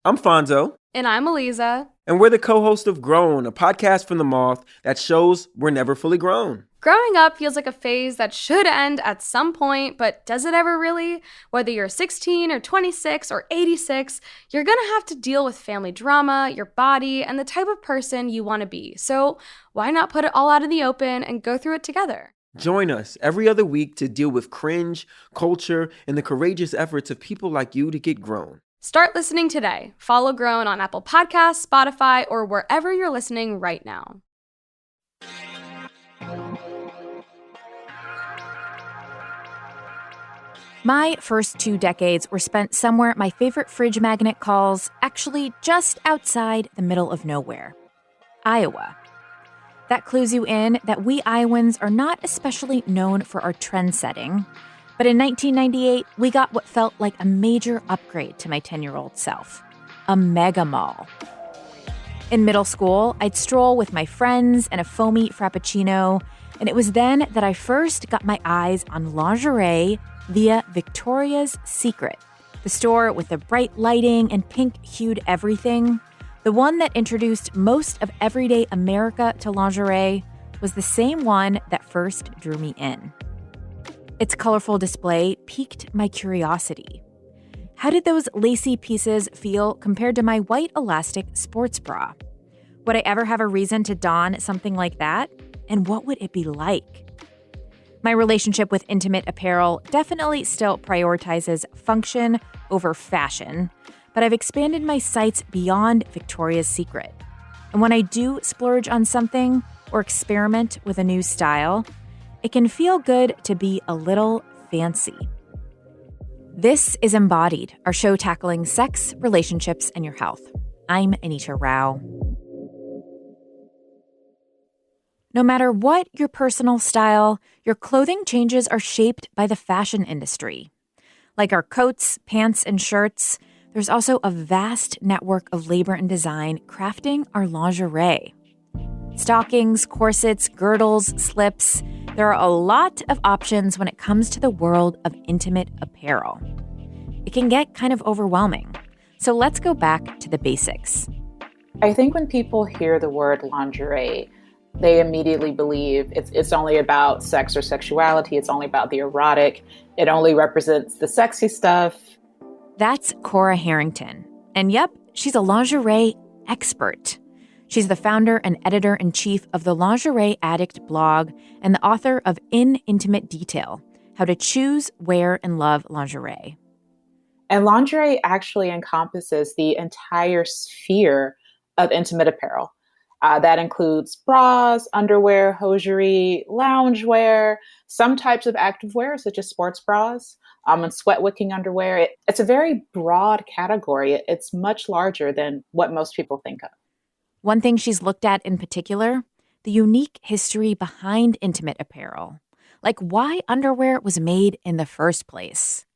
I'm Fonzo. And I'm Eliza. And we're the co-host of Grown, a podcast from the Moth that shows we're never fully grown. Growing up feels like a phase that should end at some point, but does it ever really? Whether you're 16 or 26 or 86, you're gonna have to deal with family drama, your body, and the type of person you want to be. So why not put it all out in the open and go through it together? Join us every other week to deal with cringe, culture, and the courageous efforts of people like you to get grown. Start listening today. Follow Grown on Apple Podcasts, Spotify, or wherever you're listening right now. My first 2 decades were spent somewhere my favorite fridge magnet calls actually just outside the middle of nowhere, Iowa. That clues you in that we Iowans are not especially known for our trend setting. But in 1998, we got what felt like a major upgrade to my 10-year-old self, a mega mall. In middle school, I'd stroll with my friends and a foamy frappuccino, and it was then that I first got my eyes on lingerie via Victoria's Secret, the store with the bright lighting and pink-hued everything. The one that introduced most of everyday America to lingerie was the same one that first drew me in. Its colorful display piqued my curiosity. How did those lacy pieces feel compared to my white elastic sports bra? Would I ever have a reason to don something like that? And what would it be like? My relationship with intimate apparel definitely still prioritizes function over fashion, but I've expanded my sights beyond Victoria's Secret. And when I do splurge on something or experiment with a new style, it can feel good to be a little fancy. This is Embodied, our show tackling sex, relationships, and your health. I'm Anita Rao. No matter what your personal style, your clothing changes are shaped by the fashion industry. Like our coats, pants, and shirts, there's also a vast network of labor and design crafting our lingerie. Stockings, corsets, girdles, slips. There are a lot of options when it comes to the world of intimate apparel. It can get kind of overwhelming. So let's go back to the basics. I think when people hear the word lingerie, they immediately believe it's only about sex or sexuality. It's only about the erotic. It only represents the sexy stuff. That's Cora Harrington. And yep, she's a lingerie expert. She's the founder and editor-in-chief of the Lingerie Addict blog and the author of In Intimate Detail, How to Choose, Wear, and Love Lingerie. And lingerie actually encompasses the entire sphere of intimate apparel. That includes bras, underwear, hosiery, loungewear, some types of activewear, such as sports bras, and sweat-wicking underwear. It's a very broad category. It's much larger than what most people think of. One thing she's looked at in particular, the unique history behind intimate apparel, like why underwear was made in the first place.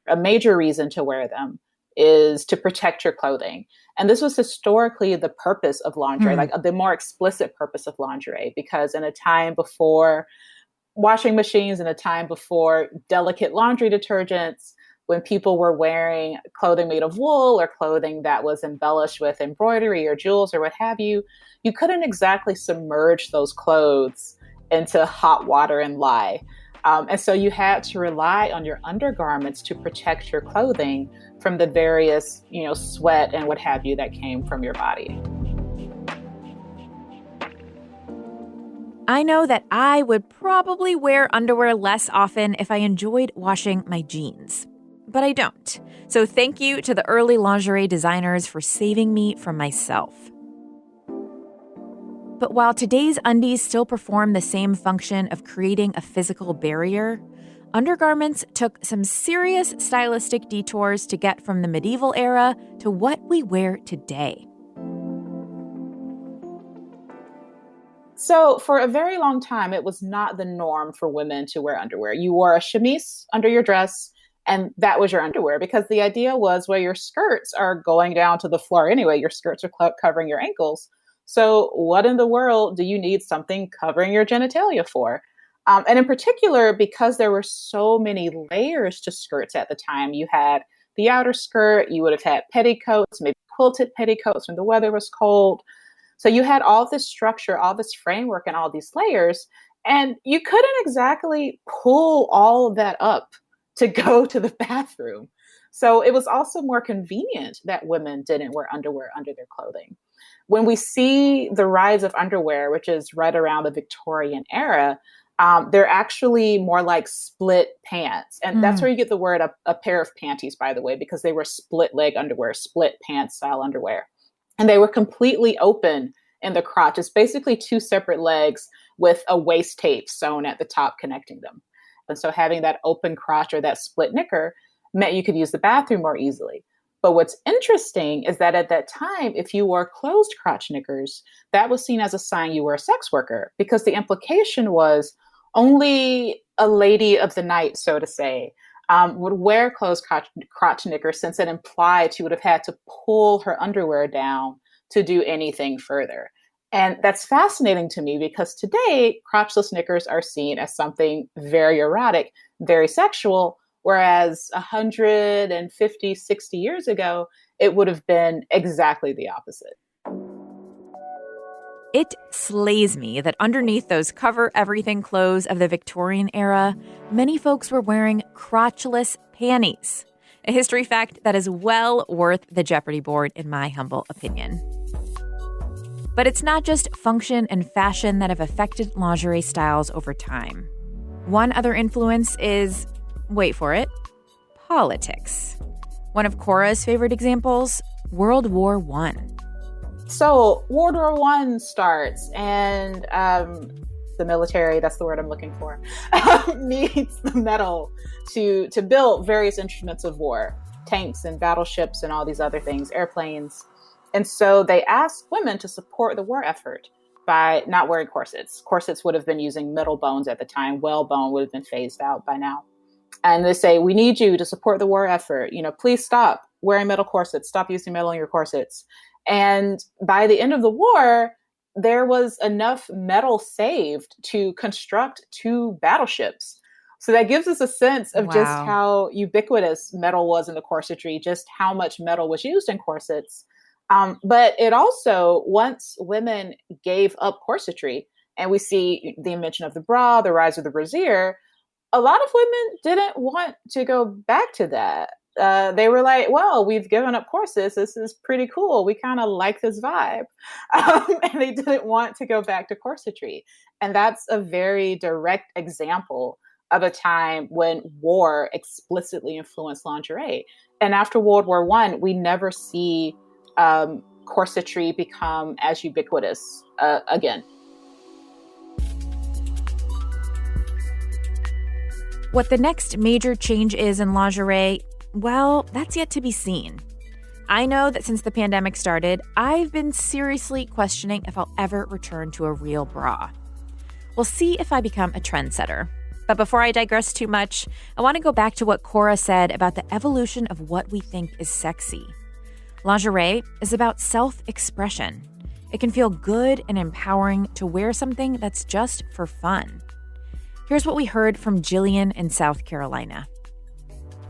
A major reason to wear them is to protect your clothing. And this was historically the purpose of lingerie, like the more explicit purpose of lingerie, because in a time before washing machines, in a time before delicate laundry detergents, when people were wearing clothing made of wool or clothing that was embellished with embroidery or jewels or what have you, you couldn't exactly submerge those clothes into hot water and lye. And so you had to rely on your undergarments to protect your clothing from the various, sweat and what have you that came from your body. I know that I would probably wear underwear less often if I enjoyed washing my jeans. But I don't. So thank you to the early lingerie designers for saving me from myself. But while today's undies still perform the same function of creating a physical barrier, undergarments took some serious stylistic detours to get from the medieval era to what we wear today. So for a very long time, it was not the norm for women to wear underwear. You wore a chemise under your dress, and that was your underwear, because the idea was, well, your skirts are going down to the floor anyway. Your skirts are covering your ankles. So what in the world do you need something covering your genitalia for? And in particular, because there were so many layers to skirts at the time, you had the outer skirt. You would have had petticoats, maybe quilted petticoats when the weather was cold. So you had all this structure, all this framework, and all these layers, and you couldn't exactly pull all of that up to go to the bathroom. So it was also more convenient that women didn't wear underwear under their clothing. When we see the rise of underwear, which is right around the Victorian era, they're actually more like split pants. And that's where you get the word a pair of panties, by the way, because they were split leg underwear, split pants style underwear. And they were completely open in the crotch. It's basically two separate legs with a waist tape sewn at the top connecting them. And so having that open crotch or that split knicker meant you could use the bathroom more easily. But what's interesting is that at that time, if you wore closed crotch knickers, that was seen as a sign you were a sex worker, because the implication was only a lady of the night, so to say, would wear closed crotch knickers, since it implied she would have had to pull her underwear down to do anything further. And that's fascinating to me, because today, crotchless knickers are seen as something very erotic, very sexual, whereas 150, 60 years ago, it would have been exactly the opposite. It slays me that underneath those cover-everything clothes of the Victorian era, many folks were wearing crotchless panties. A history fact that is well worth the Jeopardy board, in my humble opinion. But it's not just function and fashion that have affected lingerie styles over time. One other influence is, wait for it, politics. One of Cora's favorite examples, World War I. So World War I starts, and the military, that's the word I'm looking for, needs the metal to build various instruments of war, tanks and battleships and all these other things, airplanes. And so they asked women to support the war effort by not wearing corsets. Corsets would have been using metal bones at the time. Whalebone would have been phased out by now. And they say, we need you to support the war effort. Please stop wearing metal corsets. Stop using metal in your corsets. And by the end of the war, there was enough metal saved to construct 2 battleships. So that gives us a sense of just how ubiquitous metal was in the corsetry, just how much metal was used in corsets. But it also, once women gave up corsetry, and we see the invention of the bra, the rise of the brassiere, a lot of women didn't want to go back to that. They were like, well, we've given up corsets. This is pretty cool. We kind of like this vibe. And they didn't want to go back to corsetry. And that's a very direct example of a time when war explicitly influenced lingerie. And after World War I, we never see corsetry become as ubiquitous again. What the next major change is in lingerie, well, that's yet to be seen. I know that since the pandemic started, I've been seriously questioning if I'll ever return to a real bra. We'll see if I become a trendsetter. But before I digress too much, I want to go back to what Cora said about the evolution of what we think is sexy. Lingerie is about self-expression. It can feel good and empowering to wear something that's just for fun. Here's what we heard from Jillian in South Carolina.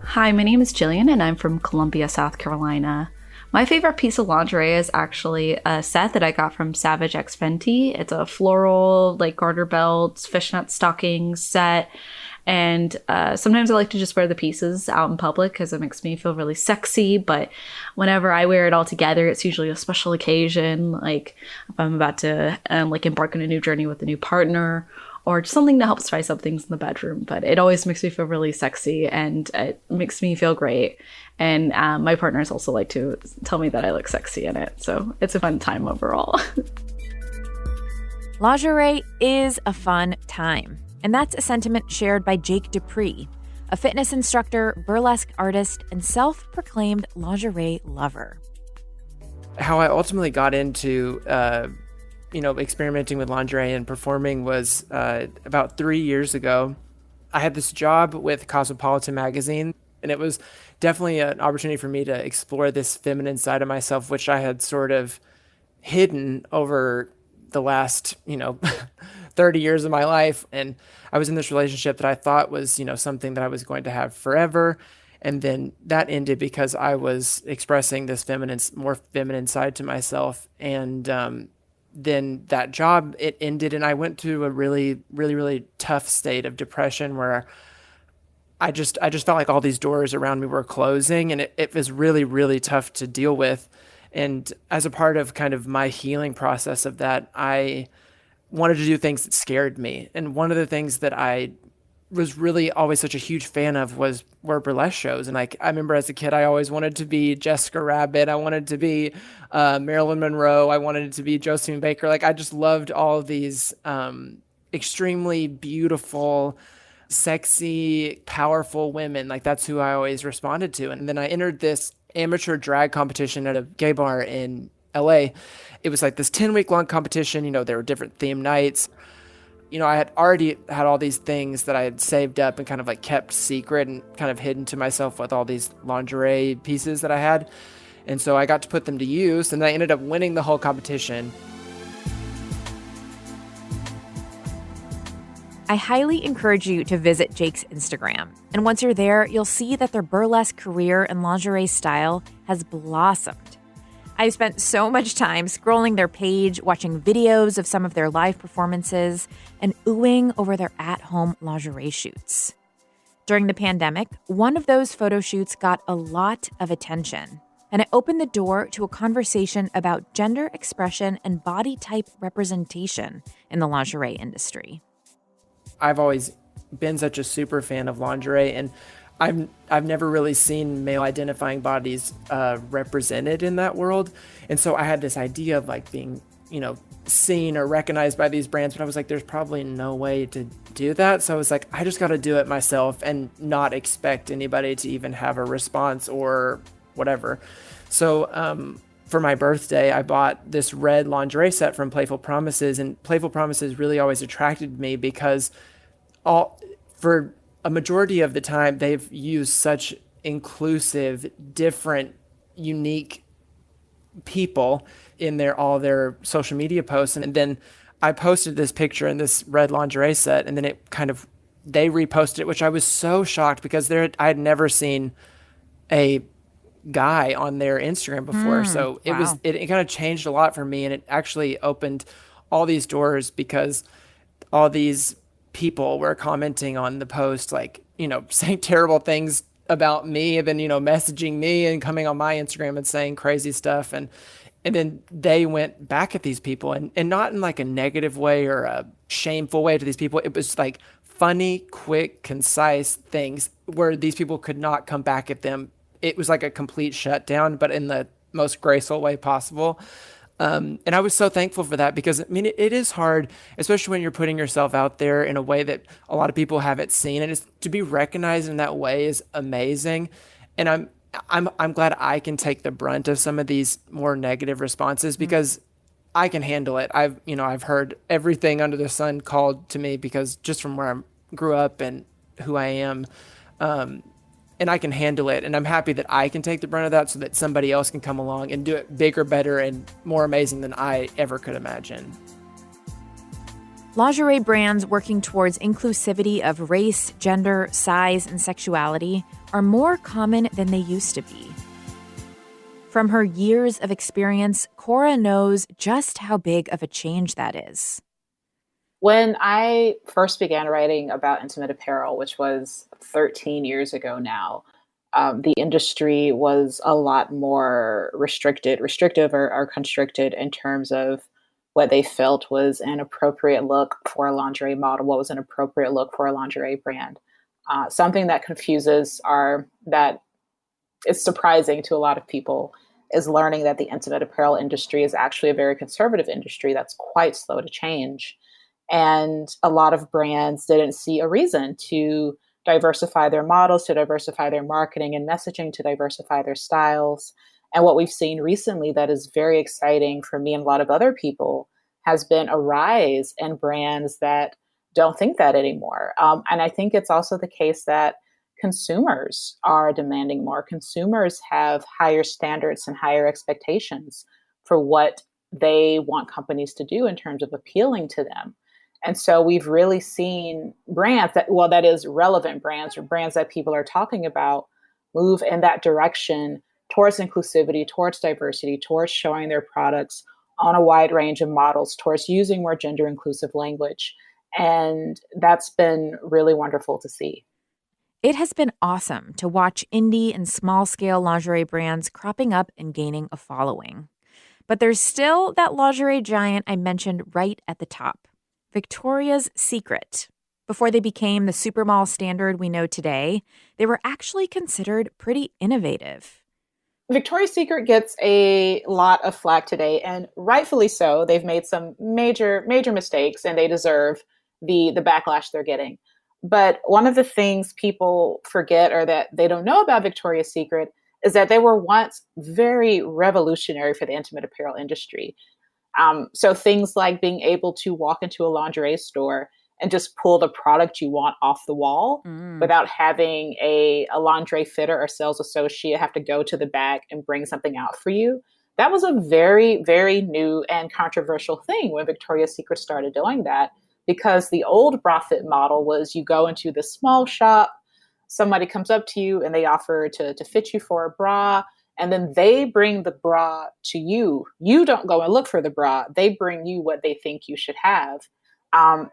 Hi, my name is Jillian, and I'm from Columbia, South Carolina. My favorite piece of lingerie is actually a set that I got from Savage X Fenty. It's a floral, garter belts, fishnet stockings set. And sometimes I like to just wear the pieces out in public because it makes me feel really sexy. But whenever I wear it all together, it's usually a special occasion, like if I'm about to embark on a new journey with a new partner, or just something to help spice up things in the bedroom. But it always makes me feel really sexy, and it makes me feel great. And my partners also like to tell me that I look sexy in it. So it's a fun time overall. Lingerie is a fun time. And that's a sentiment shared by Jake Dupree, a fitness instructor, burlesque artist, and self-proclaimed lingerie lover. How I ultimately got into experimenting with lingerie and performing was about 3 years ago. I had this job with Cosmopolitan magazine, and it was definitely an opportunity for me to explore this feminine side of myself, which I had sort of hidden over the last, 30 years of my life. And I was in this relationship that I thought was, something that I was going to have forever. And then that ended because I was expressing this more feminine side to myself. And then that job, it ended, and I went through a really, really, really tough state of depression where I just felt like all these doors around me were closing, and it was really, really tough to deal with. And as a part of kind of my healing process of that, I wanted to do things that scared me. And one of the things that I was really always such a huge fan of were burlesque shows. And like, I remember as a kid, I always wanted to be Jessica Rabbit. I wanted to be Marilyn Monroe. I wanted to be Josephine Baker. Like, I just loved all of these extremely beautiful, sexy, powerful women. Like, that's who I always responded to. And then I entered this amateur drag competition at a gay bar in LA. It was like this 10-week long competition. You know, there were different theme nights. You know, I had already had all these things that I had saved up and kind of like kept secret and kind of hidden to myself with all these lingerie pieces that I had. And so I got to put them to use, and I ended up winning the whole competition. I highly encourage you to visit Jake's Instagram. And once you're there, you'll see that their burlesque career and lingerie style has blossomed. I've spent so much time scrolling their page, watching videos of some of their live performances, and oohing over their at-home lingerie shoots. During the pandemic, one of those photo shoots got a lot of attention, and it opened the door to a conversation about gender expression and body type representation in the lingerie industry. I've always been such a super fan of lingerie, and I've never really seen male identifying bodies represented in that world. And so I had this idea of like being, you know, seen or recognized by these brands, but I was like, there's probably no way to do that. So I was like, I just got to do it myself and not expect anybody to even have a response or whatever. So for my birthday, I bought this red lingerie set from Playful Promises, and Playful Promises really always attracted me because for a majority of the time, they've used such inclusive, different, unique people in all their social media posts. And then I posted this picture in this red lingerie set, and then they reposted it, which I was so shocked because I had never seen a guy on their Instagram before. So it wow. it kind of changed a lot for me, and it actually opened all these doors because all these people were commenting on the post, like, you know, saying terrible things about me, and then, you know, messaging me and coming on my Instagram and saying crazy stuff. And then they went back at these people, and not in like a negative way or a shameful way to these people. It was like funny, quick, concise things where these people could not come back at them. It was like a complete shutdown, but in the most graceful way possible. And I was so thankful for that because, I mean, it is hard, especially when you're putting yourself out there in a way that a lot of people haven't seen. And to be recognized in that way is amazing. And I'm glad I can take the brunt of some of these more negative responses because I can handle it. I've heard everything under the sun called to me because just from where I grew up and who I am, and I can handle it. And I'm happy that I can take the brunt of that so that somebody else can come along and do it bigger, better, and more amazing than I ever could imagine. Lingerie brands working towards inclusivity of race, gender, size, and sexuality are more common than they used to be. From her years of experience, Cora knows just how big of a change that is. When I first began writing about intimate apparel, which was 13 years ago now, the industry was a lot more restrictive or constricted in terms of what they felt was an appropriate look for a lingerie model, what was an appropriate look for a lingerie brand. Something that that is surprising to a lot of people is learning that the intimate apparel industry is actually a very conservative industry that's quite slow to change. And a lot of brands didn't see a reason to diversify their models, to diversify their marketing and messaging, to diversify their styles. And what we've seen recently that is very exciting for me and a lot of other people has been a rise in brands that don't think that anymore. And I think it's also the case that consumers are demanding more. Consumers have higher standards and higher expectations for what they want companies to do in terms of appealing to them. And so we've really seen brands that is relevant brands or brands that people are talking about move in that direction towards inclusivity, towards diversity, towards showing their products on a wide range of models, towards using more gender inclusive language. And that's been really wonderful to see. It has been awesome to watch indie and small scale lingerie brands cropping up and gaining a following. But there's still that lingerie giant I mentioned right at the top, Victoria's Secret. Before they became the supermall standard we know today, they were actually considered pretty innovative. Victoria's Secret gets a lot of flack today, and rightfully so. They've made some major mistakes, and they deserve the backlash they're getting. But one of the things people forget or that they don't know about Victoria's Secret is that they were once very revolutionary for the intimate apparel industry. So things like being able to walk into a lingerie store and just pull the product you want off the wall without having a lingerie fitter or sales associate have to go to the back and bring something out for you. That was a very, very new and controversial thing when Victoria's Secret started doing that, because the old bra fit model was you go into the small shop, somebody comes up to you and they offer to fit you for a bra, and then they bring the bra to you. You don't go and look for the bra. They bring you what they think you should have.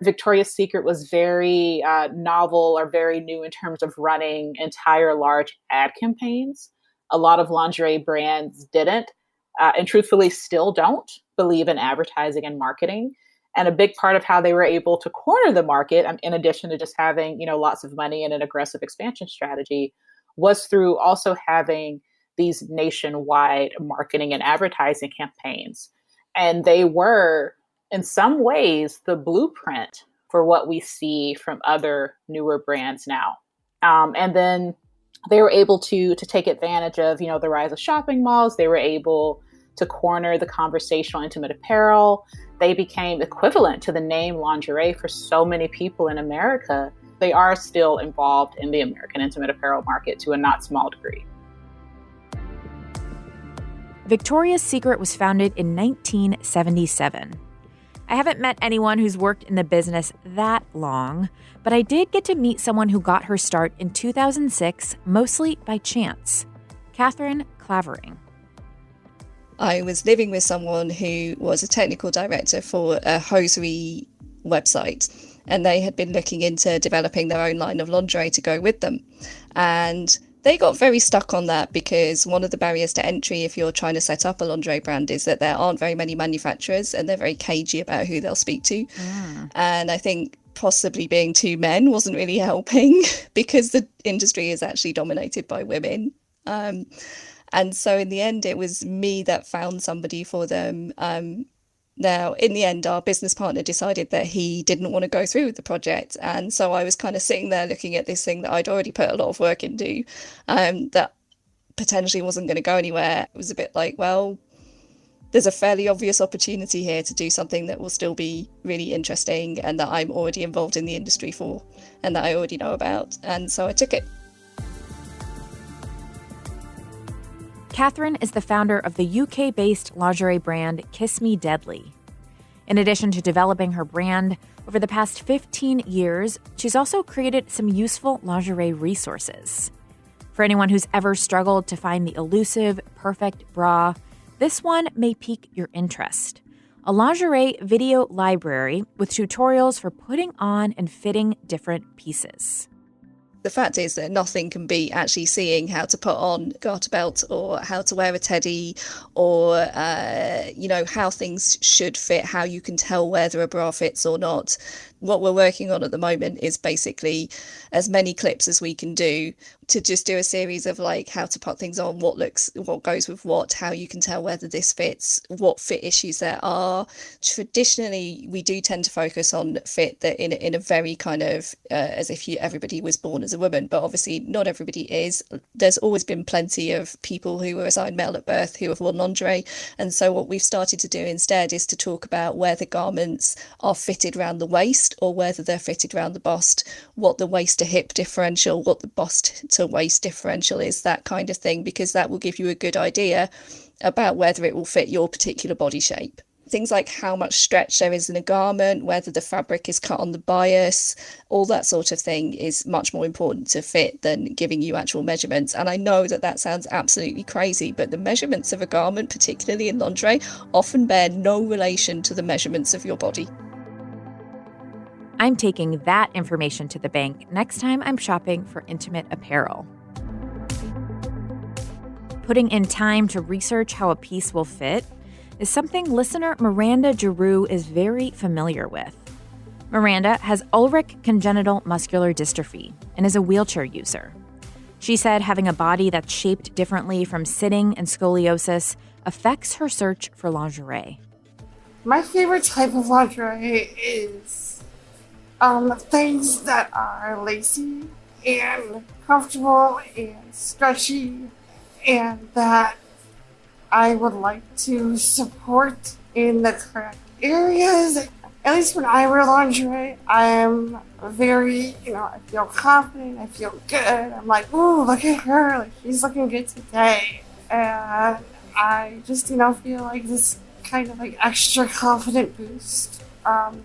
Victoria's Secret was very novel or very new in terms of running entire large ad campaigns. A lot of lingerie brands didn't, and truthfully still don't believe in advertising and marketing. And a big part of how they were able to corner the market, in addition to just having, lots of money and an aggressive expansion strategy, was through also having these nationwide marketing and advertising campaigns. And they were, in some ways, the blueprint for what we see from other newer brands now. And then they were able to take advantage of, the rise of shopping malls. They were able to corner the conversational intimate apparel. They became equivalent to the name lingerie for so many people in America. They are still involved in the American intimate apparel market to a not small degree. Victoria's Secret was founded in 1977. I haven't met anyone who's worked in the business that long, but I did get to meet someone who got her start in 2006, mostly by chance, Catherine Clavering. I was living with someone who was a technical director for a hosiery website, and they had been looking into developing their own line of lingerie to go with them. And they got very stuck on that because one of the barriers to entry if you're trying to set up a lingerie brand is that there aren't very many manufacturers, and they're very cagey about who they'll speak to. And I think possibly being two men wasn't really helping because the industry is actually dominated by women. And so in the end, it was me that found somebody for them. Now, in the end, our business partner decided that he didn't want to go through with the project. And so I was kind of sitting there looking at this thing that I'd already put a lot of work into, that potentially wasn't going to go anywhere. It was a bit like, well, there's a fairly obvious opportunity here to do something that will still be really interesting and that I'm already involved in the industry for and that I already know about. And so I took it. Catherine is the founder of the UK-based lingerie brand Kiss Me Deadly. In addition to developing her brand, over the past 15 years, she's also created some useful lingerie resources. For anyone who's ever struggled to find the elusive, perfect bra, this one may pique your interest. A lingerie video library with tutorials for putting on and fitting different pieces. The fact is that nothing can beat actually seeing how to put on a garter belt or how to wear a teddy or, how things should fit, how you can tell whether a bra fits or not. What we're working on at the moment is basically as many clips as we can do to just do a series of like how to put things on, what goes with what, how you can tell whether this fits, what fit issues there are. Traditionally, we do tend to focus on fit that in a very kind of as if everybody was born as a woman, but obviously not everybody is. There's always been plenty of people who were assigned male at birth who have worn lingerie, and so what we've started to do instead is to talk about where the garments are fitted around the waist or whether they're fitted around the bust, what the waist to hip differential, what the bust to waist differential is, that kind of thing, because that will give you a good idea about whether it will fit your particular body shape. Things like how much stretch there is in a garment, whether the fabric is cut on the bias, all that sort of thing is much more important to fit than giving you actual measurements. And I know that that sounds absolutely crazy, but the measurements of a garment, particularly in lingerie, often bear no relation to the measurements of your body. I'm taking that information to the bank next time I'm shopping for intimate apparel. Putting in time to research how a piece will fit is something listener Miranda Giroux is very familiar with. Miranda has Ullrich congenital muscular dystrophy and is a wheelchair user. She said having a body that's shaped differently from sitting and scoliosis affects her search for lingerie. My favorite type of lingerie is things that are lacy and comfortable and stretchy, and that I would like to support in the correct areas. At least when I wear lingerie, I am very, I feel confident, I feel good. I'm like, ooh, look at her, like she's looking good today. And I just, feel like this kind of like extra confident boost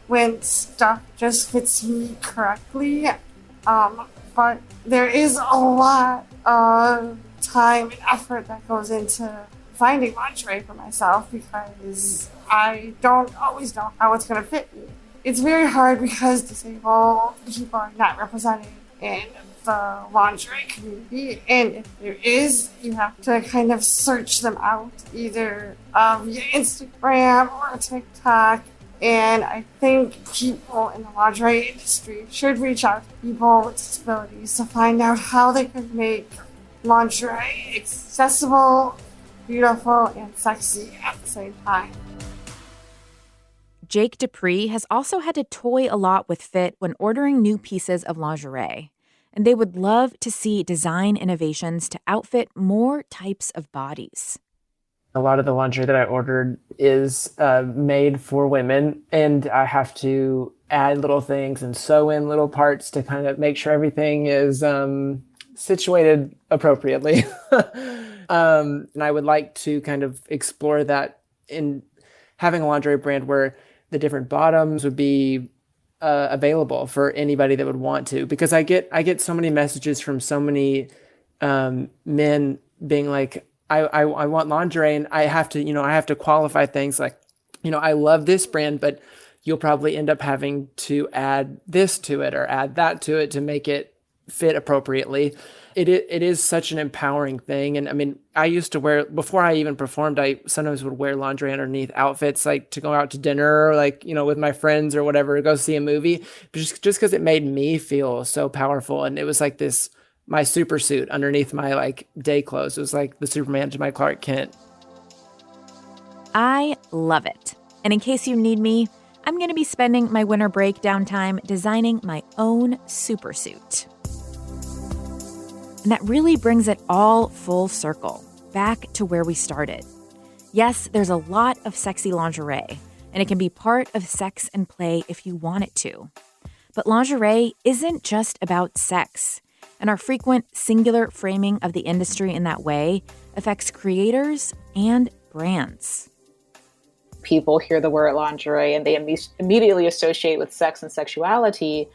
when stuff just fits me correctly. But there is a lot of time and effort that goes into finding lingerie for myself because I don't always know how it's going to fit me. It's very hard because disabled people are not represented in the lingerie community, and if there is, you have to kind of search them out either via Instagram or TikTok. And I think people in the lingerie industry should reach out to people with disabilities to find out how they can make lingerie accessible, beautiful, and sexy at the same time. Jake Dupree has also had to toy a lot with fit when ordering new pieces of lingerie, and they would love to see design innovations to outfit more types of bodies. A lot of the lingerie that I ordered is made for women, and I have to add little things and sew in little parts to kind of make sure everything is situated appropriately. And I would like to kind of explore that in having a lingerie brand where the different bottoms would be available for anybody that would want to, because I get so many messages from so many men being like, I want lingerie, and I have to qualify things like, I love this brand, but you'll probably end up having to add this to it or add that to it to make it fit appropriately. It is such an empowering thing. And I mean, I used to wear, before I even performed, I sometimes would wear lingerie underneath outfits, like to go out to dinner, or like, with my friends or whatever, go see a movie, just because it made me feel so powerful. And it was like my super suit underneath my like day clothes. It was like the Superman to my Clark Kent. I love it. And in case you need me, I'm going to be spending my winter break downtime designing my own super suit. And that really brings it all full circle, back to where we started. Yes, there's a lot of sexy lingerie, and it can be part of sex and play if you want it to. But lingerie isn't just about sex, and our frequent singular framing of the industry in that way affects creators and brands. People hear the word lingerie and they immediately associate with sex and sexuality.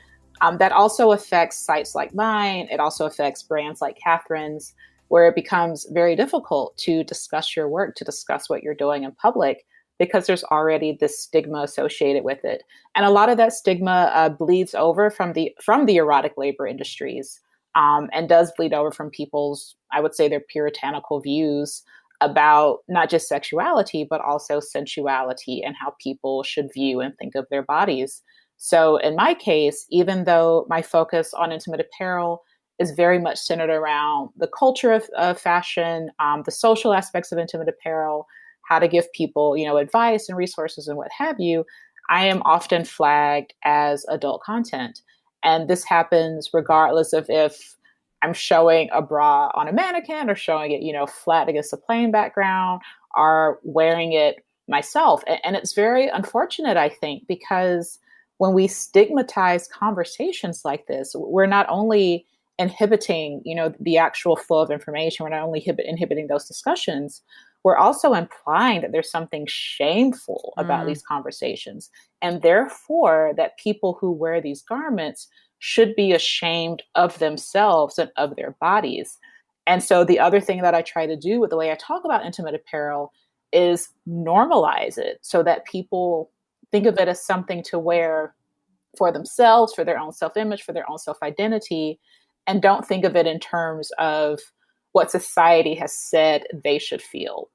That also affects sites like mine. It also affects brands like Catherine's, where it becomes very difficult to discuss your work, to discuss what you're doing in public, because there's already this stigma associated with it. And a lot of that stigma bleeds over from the erotic labor industries, and does bleed over from people's, I would say, their puritanical views about not just sexuality, but also sensuality and how people should view and think of their bodies. So in my case, even though my focus on intimate apparel is very much centered around the culture of fashion, the social aspects of intimate apparel, how to give people, advice and resources and what have you, I am often flagged as adult content. And this happens regardless of if I'm showing a bra on a mannequin or showing it, flat against a plain background, or wearing it myself. And it's very unfortunate, I think, because when we stigmatize conversations like this, we're not only inhibiting, the actual flow of information, we're not only inhibiting those discussions, we're also implying that there's something shameful about these conversations. And therefore, that people who wear these garments should be ashamed of themselves and of their bodies. And so the other thing that I try to do with the way I talk about intimate apparel is normalize it so that people think of it as something to wear for themselves, for their own self-image, for their own self-identity, and don't think of it in terms of what society has said they should feel.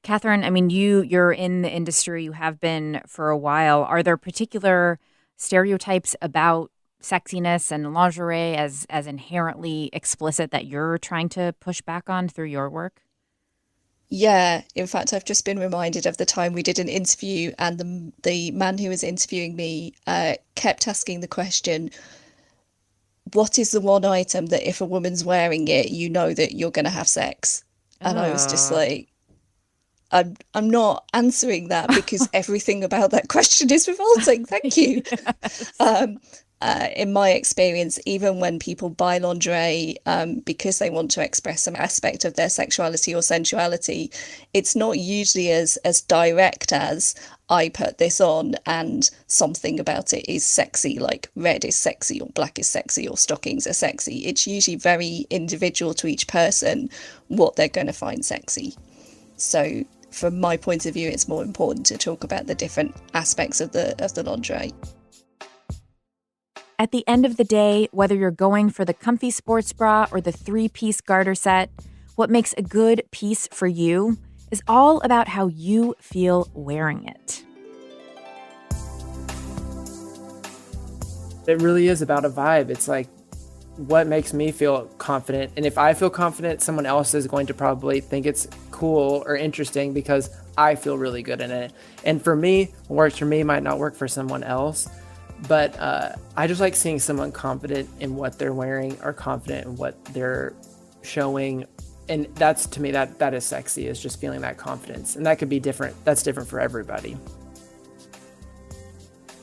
Catherine, I mean, you're in the industry, you have been for a while. Are there particular stereotypes about sexiness and lingerie as inherently explicit that you're trying to push back on through your work? Yeah, in fact, I've just been reminded of the time we did an interview, and the man who was interviewing me kept asking the question, what is the one item that if a woman's wearing it, you know that you're going to have sex? And I was just like, I'm not answering that because everything about that question is revolting. Thank you. In my experience, even when people buy lingerie because they want to express some aspect of their sexuality or sensuality, it's not usually as direct as I put this on and something about it is sexy, like red is sexy or black is sexy or stockings are sexy. It's usually very individual to each person what they're going to find sexy. So from my point of view, it's more important to talk about the different aspects of the lingerie. At the end of the day, whether you're going for the comfy sports bra or the 3-piece garter set, what makes a good piece for you is all about how you feel wearing it. It really is about a vibe. It's like what makes me feel confident. And if I feel confident, someone else is going to probably think it's cool or interesting because I feel really good in it. And for me, what works for me might not work for someone else. But I just like seeing someone confident in what they're wearing or confident in what they're showing. And that's, to me, that is sexy, is just feeling that confidence. And that could be different. That's different for everybody.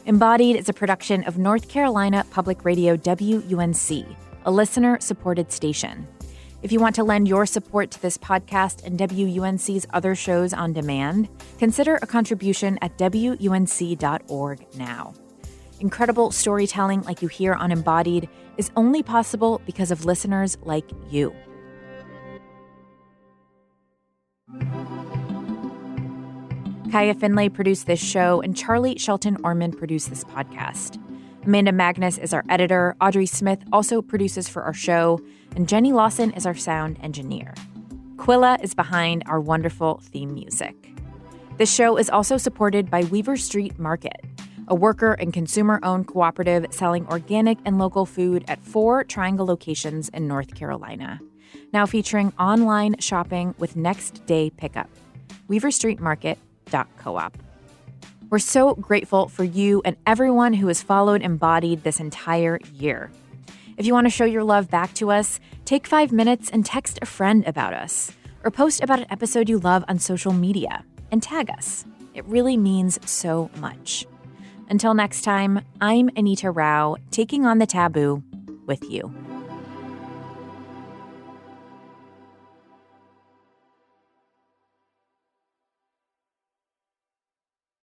Embodied is a production of North Carolina Public Radio WUNC, a listener-supported station. If you want to lend your support to this podcast and WUNC's other shows on demand, consider a contribution at WUNC.org now. Incredible storytelling like you hear on Embodied is only possible because of listeners like you. Kaya Finlay produced this show, and Charlie Shelton Orman produced this podcast. Amanda Magnus is our editor, Audrey Smith also produces for our show, and Jenny Lawson is our sound engineer. Quilla is behind our wonderful theme music. This show is also supported by Weaver Street Market, a worker and consumer-owned cooperative selling organic and local food at 4 Triangle locations in North Carolina. Now featuring online shopping with next-day pickup. weaverstreetmarket.coop. We're so grateful for you and everyone who has followed Embodied this entire year. If you want to show your love back to us, take 5 minutes and text a friend about us, or post about an episode you love on social media and tag us. It really means so much. Until next time, I'm Anita Rao, taking on the taboo with you.